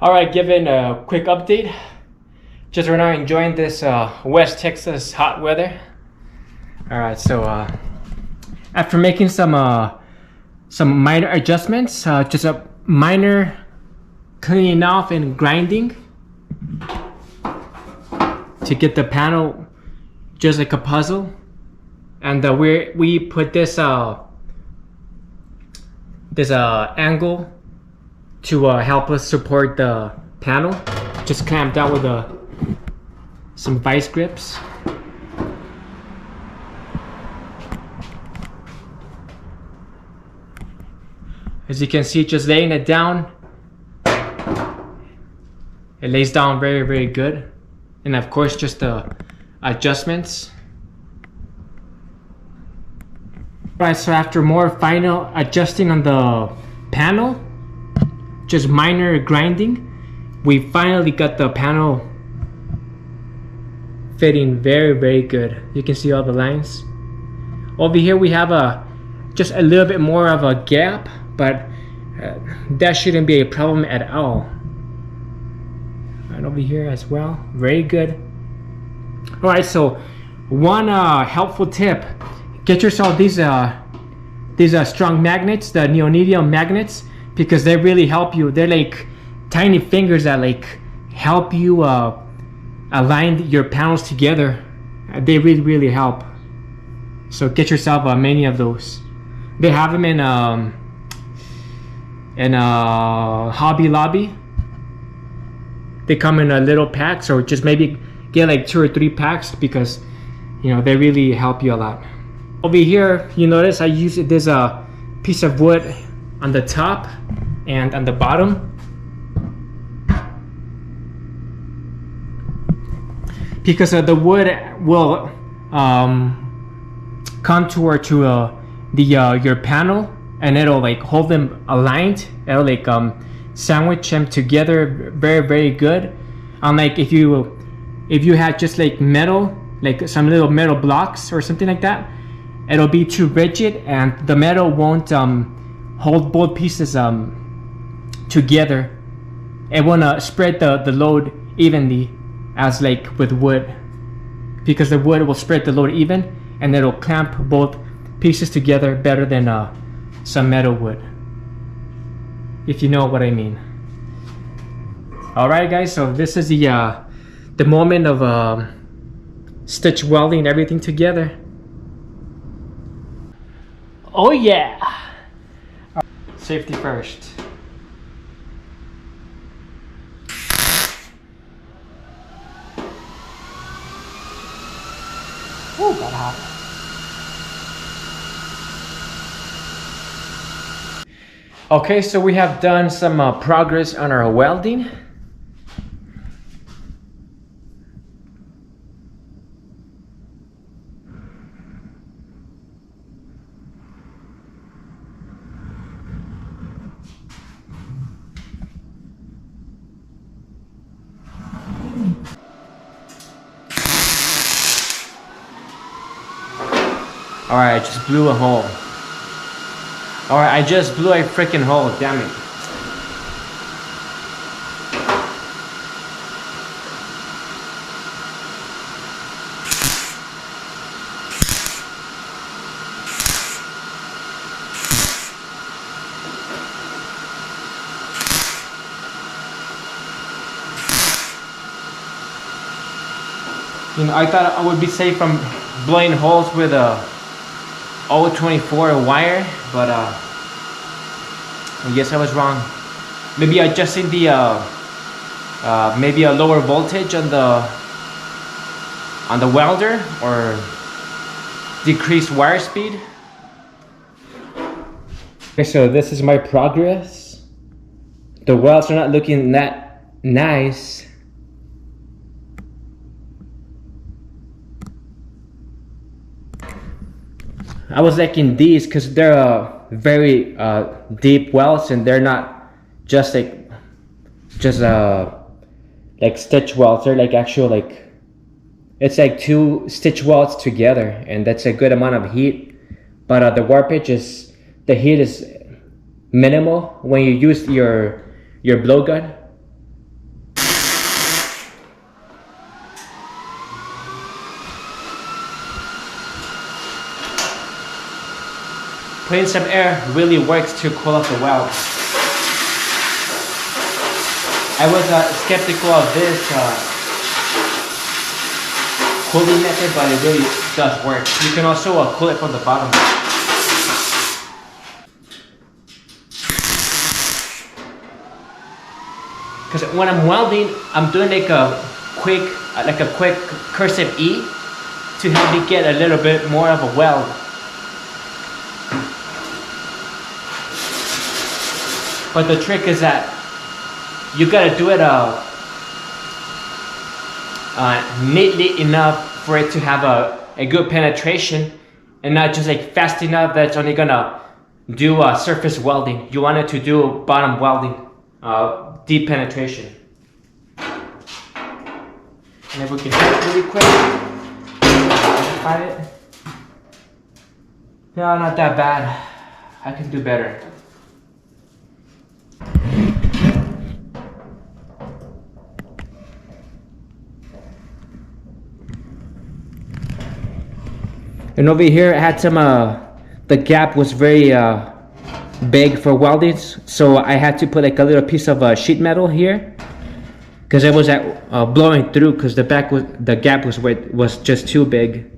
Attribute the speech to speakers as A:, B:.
A: Alright, giving a quick update. Just right now enjoying this West Texas hot weather. Alright, so after making some minor adjustments, just a minor cleaning off and grinding to get the panel just like a puzzle. And we put this angle to help us support the panel. Just clamped down with some vice grips. As you can see, just laying it down, it lays down very, very good. And of course, just the adjustments. Right, so after more final adjusting on the panel, just minor grinding, we finally got the panel fitting very, very good. You can see all the lines. Over here we have just a little bit more of a gap, but that shouldn't be a problem at all. And over here as well, very good. All right, so one helpful tip: get yourself these strong magnets, the neodymium magnets, because they really help you. They're like tiny fingers that like help you align your panels together. They really, really help. So get yourself many of those. They have them in Hobby Lobby. They come in little packs, or just maybe get like 2 or 3 packs, because you know they really help you a lot. Over here, you notice I use this piece of wood on the top and on the bottom, because the wood will contour to your panel, and it'll like hold them aligned. It'll like sandwich them together very, very good. Unlike if you had just like metal, like some little metal blocks or something like that, it'll be too rigid and the metal won't hold both pieces together. It won't spread the load evenly as like with wood, because the wood will spread the load even and it'll clamp both pieces together better than some metal would, if you know what I mean. Alright guys, so this is the moment of stitch welding everything together. Oh yeah! Safety first. Ooh, got hot. Okay, so we have done some progress on our welding. Alright, I just blew a hole. Alright, I just blew a freaking hole, damn it. You know, I thought I would be safe from blowing holes with a 024 wire, but I guess I was wrong. Maybe adjusting the maybe a lower voltage on the welder, or decrease wire speed. Okay, so this is my progress. The welds are not looking that nice. I was liking these because they're very deep welds, and they're not just like stitch welds. They're like actual, like, it's like 2 stitch welds together, and that's a good amount of heat. But the warpage is, the heat is minimal when you use your blowgun. putting some air really works to cool off the weld. I was skeptical of this cooling method, but it really does work. You can also cool it from the bottom. Because when I'm welding, I'm doing like a quick cursive E to help me get a little bit more of a weld. But the trick is that you gotta do it neatly enough for it to have a good penetration, and not just like fast enough that it's only gonna do surface welding. You want it to do bottom welding, deep penetration. And if we can do it really quick, try it. No, not that bad. I can do better. And over here, I had some, the gap was very big for welding, so I had to put like a little piece of sheet metal here, because it was blowing through, because the gap was just too big.